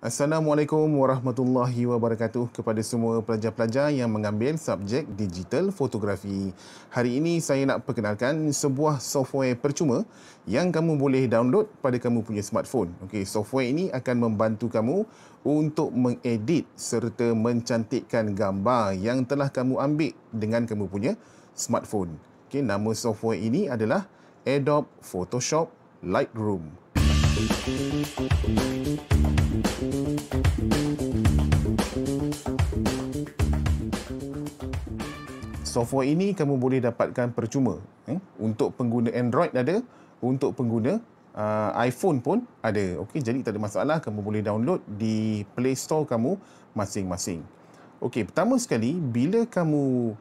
Assalamualaikum warahmatullahi wabarakatuh kepada semua pelajar-pelajar yang mengambil subjek digital fotografi. Hari ini saya nak perkenalkan sebuah software percuma yang kamu boleh download pada kamu punya smartphone. Okey, software ini akan membantu kamu untuk mengedit serta mencantikkan gambar yang telah kamu ambil dengan kamu punya smartphone. Okey, nama software ini adalah Adobe Photoshop Lightroom. Software ini kamu boleh dapatkan percuma. Untuk pengguna Android ada, untuk pengguna iPhone pun ada. Okey, jadi tak ada masalah, kamu boleh download di Play Store kamu masing-masing. Okey, pertama sekali bila kamu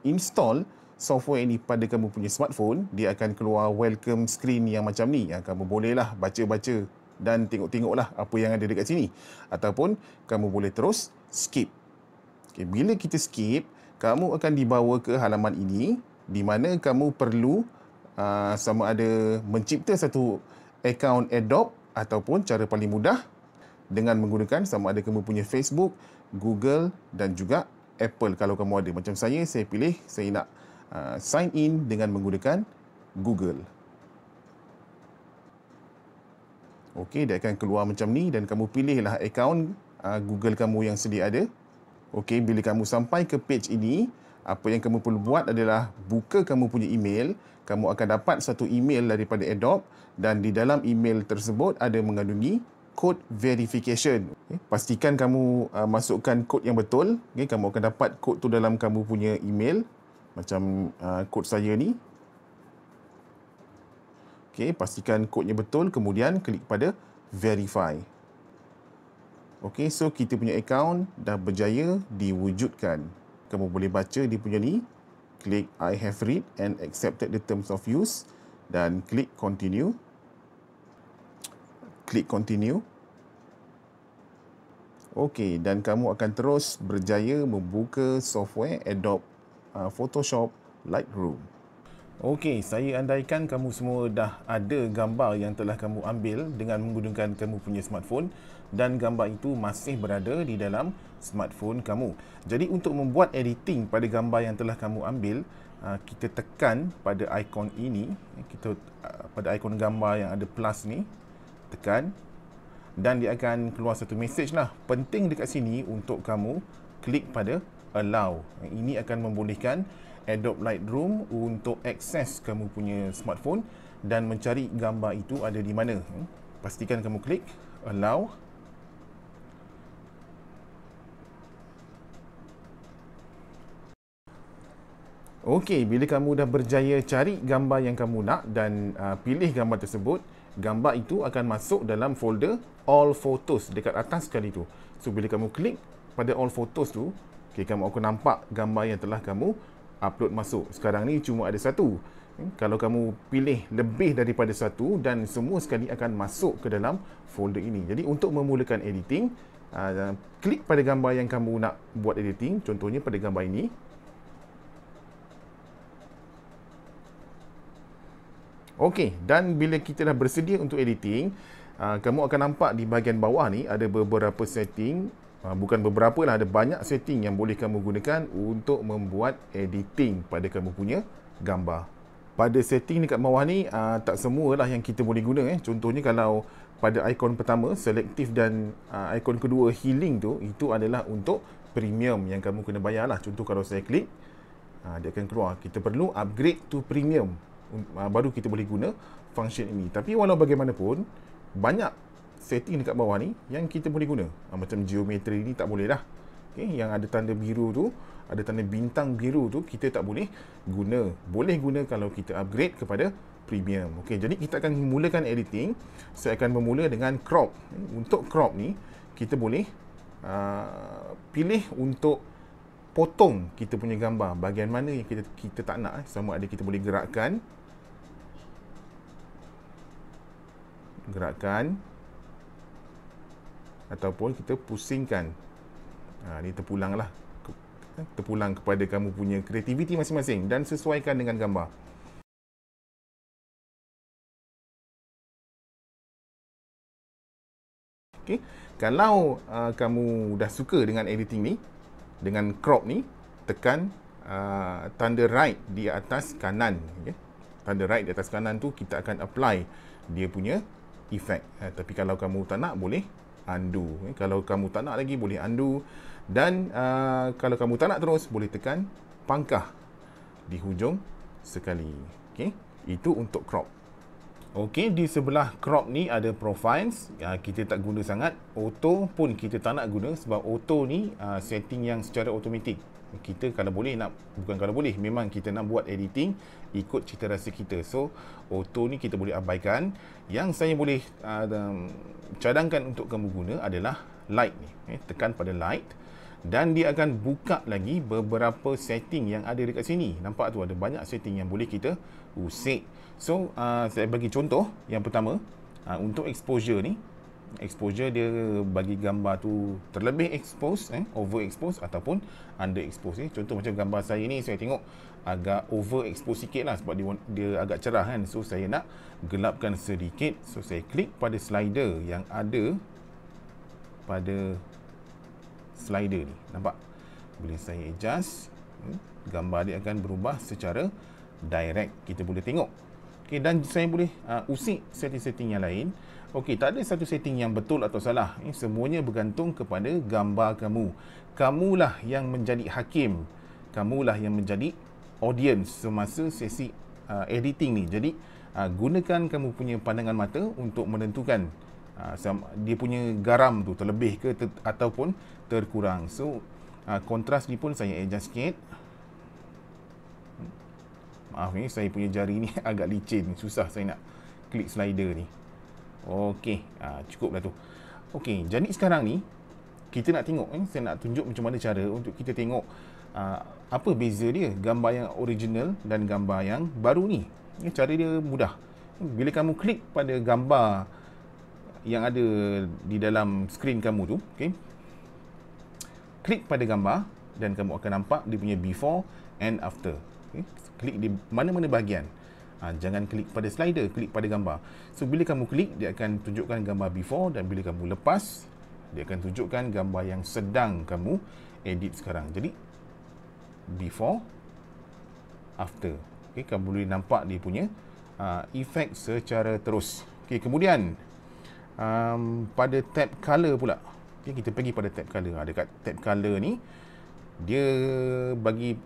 install software ini pada kamu punya smartphone, dia akan keluar welcome screen yang macam ni. Kamu bolehlah baca-baca dan tengok-tengoklah apa yang ada dekat sini. Ataupun kamu boleh terus skip. Okay, bila kita skip, kamu akan dibawa ke halaman ini di mana kamu perlu sama ada mencipta satu akaun Adobe ataupun cara paling mudah dengan menggunakan sama ada kamu punya Facebook, Google dan juga Apple kalau kamu ada. Macam saya pilih saya nak sign in dengan menggunakan Google. Okey, dia akan keluar macam ni dan kamu pilihlah akaun Google kamu yang sedia ada. Okey, bila kamu sampai ke page ini, apa yang kamu perlu buat adalah buka kamu punya email. Kamu akan dapat satu email daripada Adobe dan di dalam email tersebut ada mengandungi code verification. Okay, pastikan kamu masukkan kod yang betul. Okay, kamu akan dapat kod tu dalam kamu punya email. Macam kod saya ni. Okey, pastikan kodnya betul, kemudian klik pada verify. Okey, so kita punya akaun dah berjaya diwujudkan. Kamu boleh baca dia punya ni. Klik I have read and accepted the terms of use dan klik continue. Klik continue. Okey, dan kamu akan terus berjaya membuka software Adobe Photoshop Lightroom. Okey, saya andaikan kamu semua dah ada gambar yang telah kamu ambil dengan menggunakan kamu punya smartphone dan gambar itu masih berada di dalam smartphone kamu. Jadi untuk membuat editing pada gambar yang telah kamu ambil, kita tekan pada ikon ini, pada ikon gambar yang ada plus ni, tekan dan dia akan keluar satu message lah. Penting dekat sini untuk kamu klik pada allow. Ini akan membolehkan Adobe Lightroom untuk akses kamu punya smartphone dan mencari gambar itu ada di mana. Pastikan kamu klik allow. Okey, bila kamu dah berjaya cari gambar yang kamu nak dan pilih gambar tersebut, gambar itu akan masuk dalam folder all photos dekat atas sekali tu. So bila kamu klik pada all photos tu, okay, kamu akan nampak gambar yang telah kamu upload masuk. Sekarang ni cuma ada satu. Kalau kamu pilih lebih daripada satu dan semua sekali akan masuk ke dalam folder ini. Jadi untuk memulakan editing, klik pada gambar yang kamu nak buat editing. Contohnya pada gambar ini. Okey, dan bila kita dah bersedia untuk editing, kamu akan nampak di bahagian bawah ni ada beberapa setting. Bukan beberapa lah, ada banyak setting yang boleh kamu gunakan untuk membuat editing pada kamu punya gambar. Pada setting dekat bawah ni, tak semualah yang kita boleh guna. Contohnya kalau pada ikon pertama, selective dan ikon kedua, healing tu, itu adalah untuk premium yang kamu kena bayar lah. Contoh kalau saya klik, dia akan keluar. Kita perlu upgrade to premium. Baru kita boleh guna function ini. Tapi walau bagaimanapun, banyak setting dekat bawah ni yang kita boleh guna. Macam geometri ni tak boleh dah. Okay, yang ada tanda biru tu, ada tanda bintang biru tu, kita tak boleh guna. Boleh guna kalau kita upgrade kepada premium. Okay, jadi kita akan mulakan editing. Saya akan bermula dengan crop. Untuk crop ni, kita boleh pilih untuk potong kita punya gambar. Bahagian mana yang kita tak nak. Sama ada kita boleh gerakkan, ataupun kita pusingkan. Ni terpulang lah. Terpulang kepada kamu punya kreativiti masing-masing dan sesuaikan dengan gambar. Okey. Kalau kamu dah suka dengan editing ni, dengan crop ni, tekan tanda right di atas kanan. Okay? Tanda right di atas kanan tu kita akan apply dia punya efek. Tapi kalau kamu tak nak, boleh undo. Kalau kamu tak nak lagi, boleh undo. Dan kalau kamu tak nak terus, boleh tekan pangkah di hujung sekali. Okay? Itu untuk crop. Okey, di sebelah crop ni ada profiles. Kita tak guna sangat. Auto pun kita tak nak guna sebab auto ni setting yang secara automatik. Kita kalau boleh nak, bukan kalau boleh, memang kita nak buat editing ikut cita rasa kita. So, auto ni kita boleh abaikan. Yang saya boleh cadangkan untuk kamu guna adalah light ni. Tekan pada light dan dia akan buka lagi beberapa setting yang ada dekat sini. Nampak tu ada banyak setting yang boleh kita usik. So, saya bagi contoh. Yang pertama, untuk exposure ni, exposure dia bagi gambar tu terlebih expose, overexpose ataupun underexpose. Contoh macam gambar saya ni, saya tengok agak overexpose sikit lah sebab dia agak cerah kan. So, saya nak gelapkan sedikit. So, saya klik pada slider yang ada pada slider ni. Nampak? Bila saya adjust, gambar dia akan berubah secara direct. Kita boleh tengok. Okay, dan saya boleh usik setting-setting yang lain. Okey, tak ada satu setting yang betul atau salah. Semuanya bergantung kepada gambar kamu. Kamulah yang menjadi hakim. Kamulah yang menjadi audience semasa sesi editing ni. Jadi, gunakan kamu punya pandangan mata untuk menentukan dia punya garam tu terlebih ke ataupun terkurang. So, kontras ni pun saya adjust sikit. Maaf ni, saya punya jari ni agak licin. Susah saya nak klik slider ni. Okey, cukuplah tu. Okey, jadi sekarang ni kita nak tengok, saya nak tunjuk macam mana cara untuk kita tengok apa beza dia gambar yang original dan gambar yang baru ni. Cara dia mudah. Bila kamu klik pada gambar yang ada di dalam skrin kamu tu, okey, klik pada gambar dan kamu akan nampak dia punya before and after. Okay. Klik di mana-mana bahagian. Jangan klik pada slider, klik pada gambar. So, bila kamu klik, dia akan tunjukkan gambar before dan bila kamu lepas, dia akan tunjukkan gambar yang sedang kamu edit sekarang. Jadi, before, after. Okay, kamu boleh nampak dia punya efek secara terus. Okay, kemudian, pada tab color pula. Okay, kita pergi pada tab color. Dekat tab color ni, dia bagi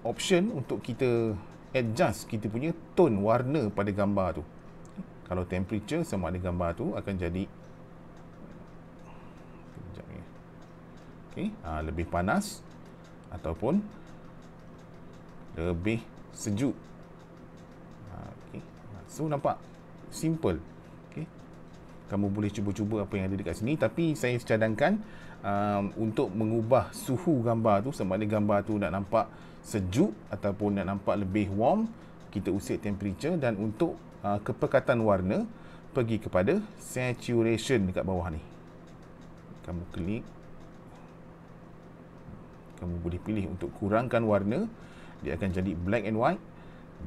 option untuk kita adjust kita punya tone warna pada gambar tu. Kalau temperature sama ada gambar tu akan jadi lebih panas ataupun lebih sejuk. So, nampak simple. Kamu boleh cuba-cuba apa yang ada dekat sini, tapi saya cadangkan untuk mengubah suhu gambar tu, sama ada gambar tu nak nampak sejuk ataupun nak nampak lebih warm, kita usik temperature. Dan untuk kepekatan warna, pergi kepada saturation dekat bawah ni. Kamu klik, kamu boleh pilih untuk kurangkan warna, dia akan jadi black and white,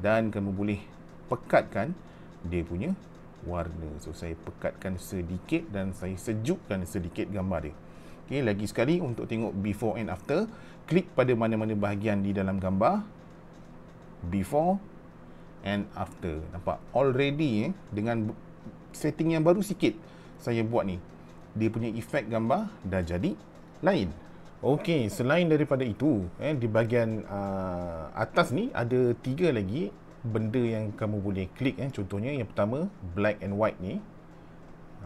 dan kamu boleh pekatkan dia punya warna. So, saya pekatkan sedikit dan saya sejukkan sedikit gambar dia. Okey, lagi sekali untuk tengok before and after, klik pada mana-mana bahagian di dalam gambar, before and after. Nampak? Already dengan setting yang baru sikit saya buat ni, dia punya efek gambar dah jadi lain. Okey, selain daripada itu, di bahagian atas ni ada 3 lagi benda yang kamu boleh klik. Contohnya yang pertama, black and white ni.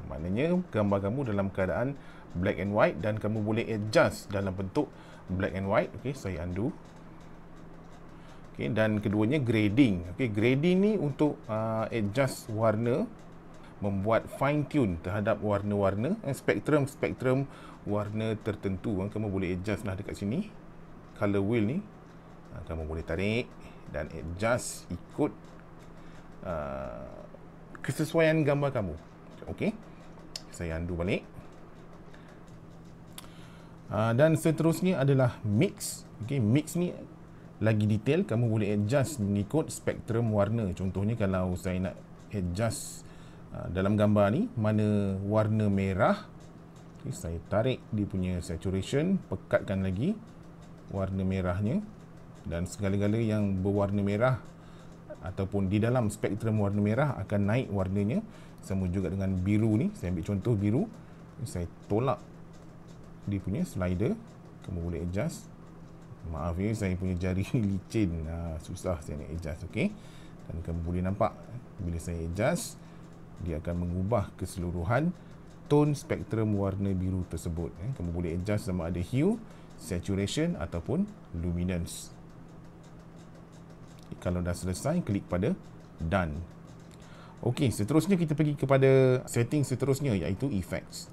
Maknanya gambar kamu dalam keadaan black and white dan kamu boleh adjust dalam bentuk black and white. Okey, saya undo. Okey, dan keduanya grading. Okey, grading ni untuk adjust warna, membuat fine tune terhadap warna-warna, spektrum warna tertentu. Kamu boleh adjust lah dekat sini. Color wheel ni kamu boleh tarik dan adjust ikut kesesuaian gambar kamu. Okey, saya undo balik. Dan seterusnya adalah mix. Okey, mix ni lagi detail, kamu boleh adjust mengikut spektrum warna. Contohnya kalau saya nak adjust dalam gambar ni mana warna merah, Okay, saya tarik dia punya saturation, pekatkan lagi warna merahnya, dan segala-gala yang berwarna merah ataupun di dalam spektrum warna merah akan naik warnanya. Sama juga dengan biru ni, saya ambil contoh biru, saya tolak dia punya slider, kamu boleh adjust. Maaf ya, saya punya jari licin, susah saya nak adjust. Okey, dan kamu boleh nampak bila saya adjust, dia akan mengubah keseluruhan tone spektrum warna biru tersebut. Kamu boleh adjust sama ada hue, saturation ataupun luminance. Kalau dah selesai, klik pada done. Okey, seterusnya kita pergi kepada setting seterusnya, iaitu effects.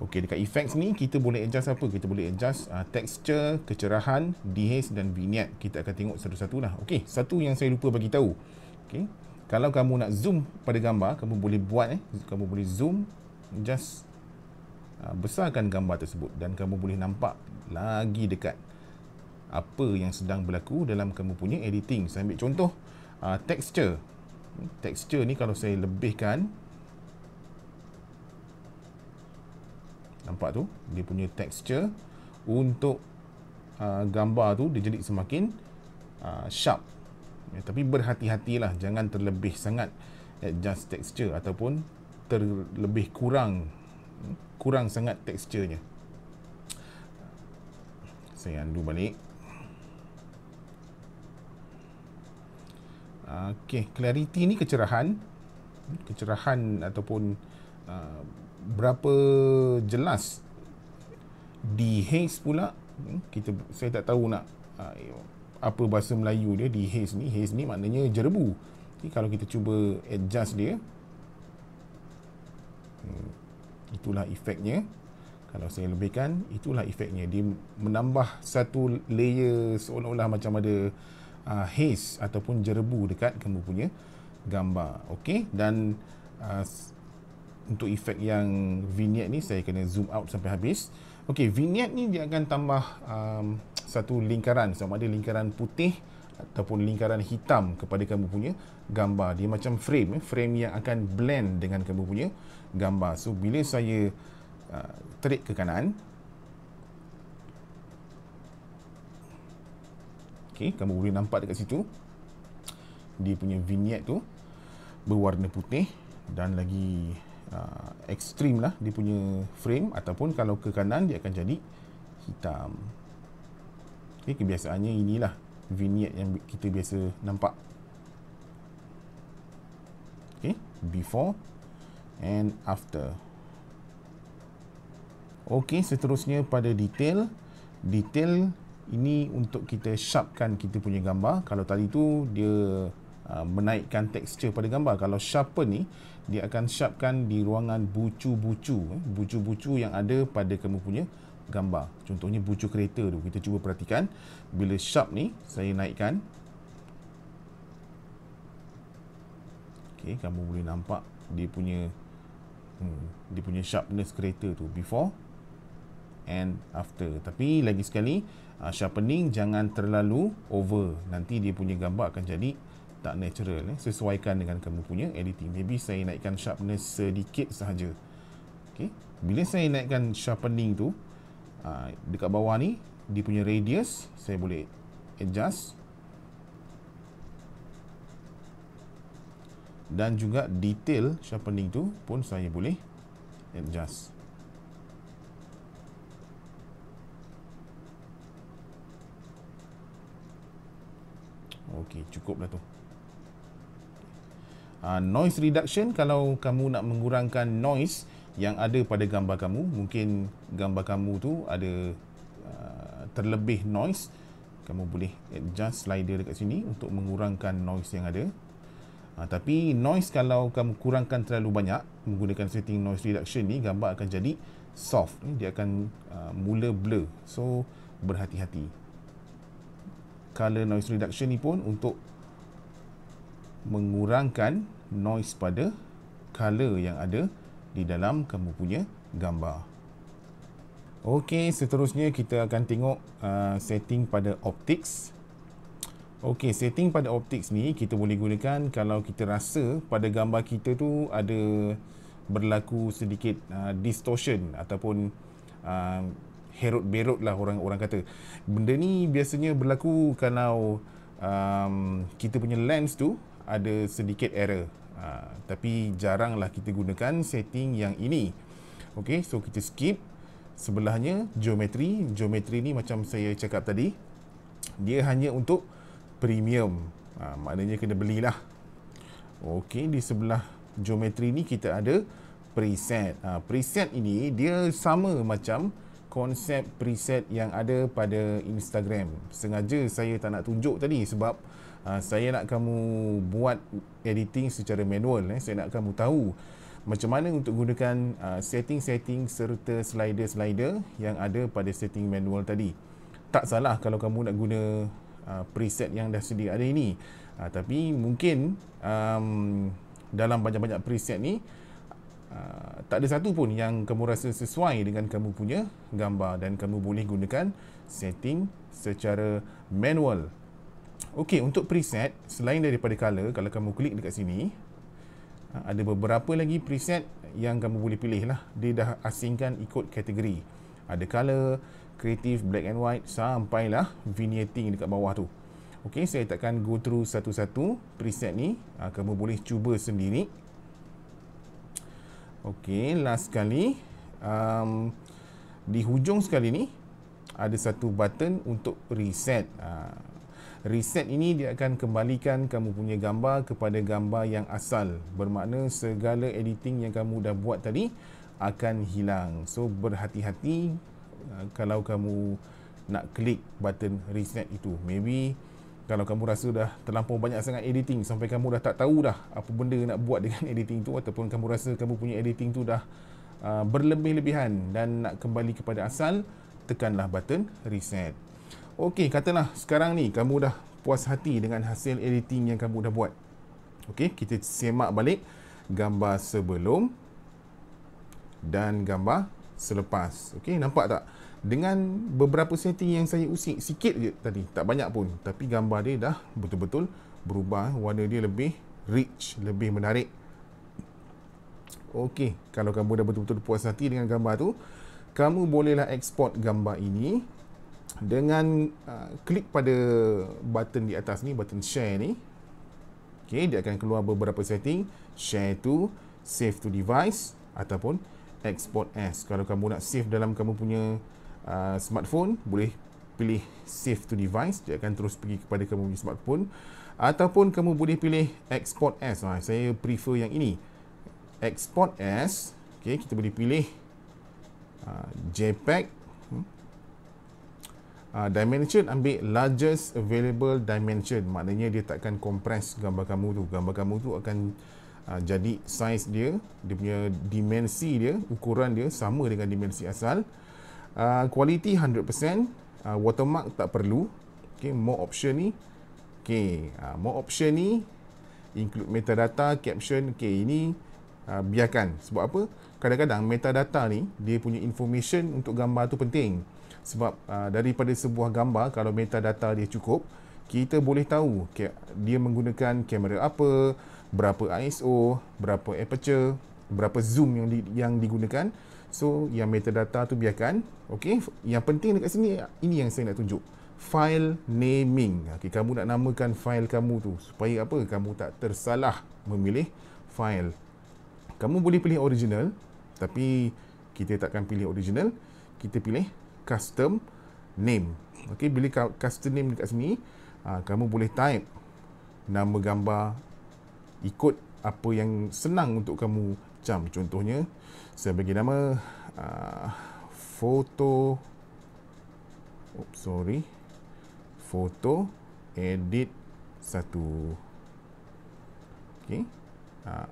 Okey, dekat effects ni kita boleh adjust apa? Kita boleh adjust texture, kecerahan, dehaze dan vignette. Kita akan tengok satu-satu lah. Okey, satu yang saya lupa bagi tahu. Okey, kalau kamu nak zoom pada gambar, kamu boleh buat kamu boleh zoom, just besarkan gambar tersebut dan kamu boleh nampak lagi dekat apa yang sedang berlaku dalam kamu punya editing. Saya ambil contoh texture. Texture ni kalau saya lebihkan, nampak tu dia punya texture untuk gambar tu dia jadi semakin sharp. Tapi berhati-hatilah, jangan terlebih sangat adjust texture ataupun terlebih kurang sangat teksturnya. Saya undo balik. Okey, clarity ni kecerahan ataupun berapa jelas. Dehaze pula, saya tak tahu nak apa bahasa Melayu dia. Dehaze ni, haze ni maknanya jerebu. Okay, kalau kita cuba adjust dia, itulah efeknya. Kalau saya lebihkan, itulah efeknya. Dia menambah satu layer seolah-olah macam ada haze ataupun jerebu dekat kamu punya gambar. Okey, dan untuk efek yang vignette ni saya kena zoom out sampai habis. Okey, vignette ni dia akan tambah satu lingkaran, sama ada lingkaran putih ataupun lingkaran hitam kepada kamu punya gambar. Dia macam frame yang akan blend dengan kamu punya gambar. So bila saya tarik ke kanan, okey, kamu boleh nampak dekat situ dia punya vignette tu berwarna putih dan lagi ekstrim lah dia punya frame, ataupun kalau ke kanan dia akan jadi hitam. Okey, kebiasaannya inilah vignette yang kita biasa nampak. Okey, before and after. Okey, seterusnya pada detail. Detail ini untuk kita sharpkan kita punya gambar. Kalau tadi tu dia menaikkan tekstur pada gambar. Kalau sharpen ni, dia akan sharpkan di ruangan bucu-bucu. Bucu-bucu yang ada pada kamu punya gambar. Contohnya bucu kereta tu. Kita cuba perhatikan. Bila sharp ni, saya naikkan. Okey, kamu boleh nampak dia punya sharpness kereta tu. Before and after. Tapi lagi sekali, sharpening jangan terlalu over. Nanti dia punya gambar akan jadi tak natural. Sesuaikan dengan kamu punya editing. Maybe saya naikkan sharpness sedikit sahaja. Okay. Bila saya naikkan sharpening tu, dekat bawah ni dia punya radius saya boleh adjust, dan juga detail sharpening tu pun saya boleh adjust. Okey, cukup dah tu. Noise reduction, kalau kamu nak mengurangkan noise yang ada pada gambar kamu, mungkin gambar kamu tu ada terlebih noise, kamu boleh adjust slider dekat sini untuk mengurangkan noise yang ada. Tapi noise kalau kamu kurangkan terlalu banyak menggunakan setting noise reduction ni, gambar akan jadi soft. Dia akan mula blur. So berhati-hati. Color noise reduction ni pun untuk mengurangkan noise pada color yang ada di dalam kamu punya gambar. Okey, seterusnya kita akan tengok setting pada optics. Okey, setting pada optics ni kita boleh gunakan kalau kita rasa pada gambar kita tu ada berlaku sedikit distortion ataupun herut-berut lah orang kata. Benda ni biasanya berlaku kalau kita punya lens tu ada sedikit error. Tapi jaranglah kita gunakan setting yang ini. Okey, so kita skip. Sebelahnya geometri. Geometri ni macam saya cakap tadi, dia hanya untuk premium. Maknanya kena belilah. Okey, di sebelah geometri ni kita ada preset. Preset ini dia sama macam konsep preset yang ada pada Instagram. Sengaja saya tak nak tunjuk tadi sebab saya nak kamu buat editing secara manual. Saya nak kamu tahu macam mana untuk gunakan setting-setting serta slider-slider yang ada pada setting manual tadi. Tak salah kalau kamu nak guna preset yang dah sedia ada ini. Tapi mungkin dalam banyak-banyak preset ni tak ada satu pun yang kamu rasa sesuai dengan kamu punya gambar dan kamu boleh gunakan setting secara manual. Okey, untuk preset selain daripada color, kalau kamu klik dekat sini, ada beberapa lagi preset yang kamu boleh pilih lah. Dia dah asingkan ikut kategori. Ada color, creative, black and white, sampailah vignetting dekat bawah tu. Okey, saya takkan go through satu-satu preset ni. Kamu boleh cuba sendiri. Okey, last sekali, di hujung sekali ni ada satu button untuk reset. Reset ini dia akan kembalikan kamu punya gambar kepada gambar yang asal. Bermakna segala editing yang kamu dah buat tadi akan hilang. So berhati-hati kalau kamu nak klik button reset itu. Maybe kalau kamu rasa dah terlampau banyak sangat editing sampai kamu dah tak tahu dah apa benda nak buat dengan editing tu, ataupun kamu rasa kamu punya editing tu dah berlebih-lebihan dan nak kembali kepada asal, tekanlah button reset. Okey, katalah sekarang ni kamu dah puas hati dengan hasil editing yang kamu dah buat. Okey, kita semak balik gambar sebelum dan gambar selepas. Okey, nampak tak? Dengan beberapa setting yang saya usik sikit je tadi, tak banyak pun, tapi gambar dia dah betul-betul berubah. Warna dia lebih rich, lebih menarik. Okey, kalau kamu dah betul-betul puas hati dengan gambar tu, kamu bolehlah export gambar ini dengan klik pada button di atas ni, button share ni. Okey, dia akan keluar beberapa setting, share to, save to device ataupun export as. Kalau kamu nak save dalam kamu punya smartphone, boleh pilih save to device, dia akan terus pergi kepada kamu punya smartphone, ataupun kamu boleh pilih export as. Saya prefer yang ini, export as. Okey, kita boleh pilih JPEG. Dimension, ambil largest available dimension, maknanya dia takkan compress gambar kamu tu. Gambar kamu tu akan jadi size dia, dia punya dimensi dia, ukuran dia sama dengan dimensi asal. Quality 100%, watermark tak perlu. Okay, more option ni. Okay, more option ni include metadata, caption. Okay, ini biarkan. Sebab apa? Kadang-kadang metadata ni, dia punya information untuk gambar tu penting. Sebab daripada sebuah gambar, kalau metadata dia cukup, kita boleh tahu dia menggunakan kamera apa, berapa ISO, berapa aperture, berapa zoom yang digunakan. So yang metadata tu biarkan. Okey, yang penting dekat sini, ini yang saya nak tunjuk, file naming. Okey, kamu nak namakan file kamu tu supaya apa? Kamu tak tersalah memilih file. Kamu boleh pilih original, tapi kita takkan pilih original, kita pilih custom name. Okey, bila custom name dekat sini, kamu boleh type nama gambar ikut apa yang senang untuk kamu cam. Contohnya, saya bagi nama foto edit 1. Okey,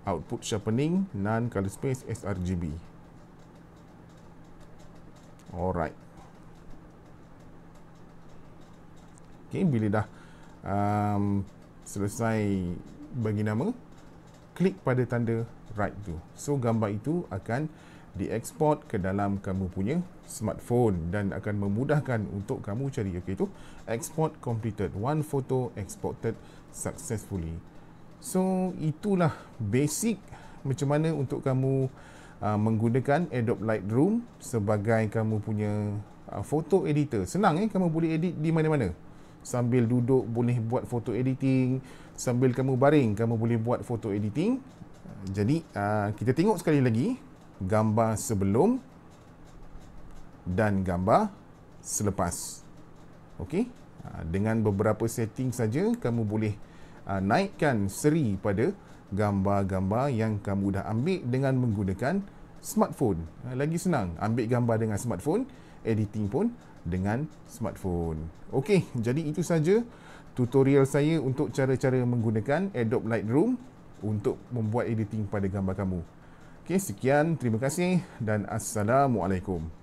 output sharpening non color space sRGB. Alright. Okay, bila dah selesai bagi nama, klik pada tanda right tu. So gambar itu akan dieksport ke dalam kamu punya smartphone dan akan memudahkan untuk kamu cari. Okay, tu export completed, one photo exported successfully. So itulah basic macam mana untuk kamu menggunakan Adobe Lightroom sebagai kamu punya photo editor. Senang kamu boleh edit di mana-mana. Sambil duduk boleh buat photo editing, sambil kamu baring kamu boleh buat photo editing. Jadi kita tengok sekali lagi gambar sebelum dan gambar selepas. Okey, dengan beberapa setting saja kamu boleh naikkan seri pada gambar-gambar yang kamu dah ambil dengan menggunakan smartphone. Lagi senang, ambil gambar dengan smartphone, editing pun dengan smartphone. Okey, jadi itu saja tutorial saya untuk cara-cara menggunakan Adobe Lightroom untuk membuat editing pada gambar kamu. Okey, sekian, terima kasih dan Assalamualaikum.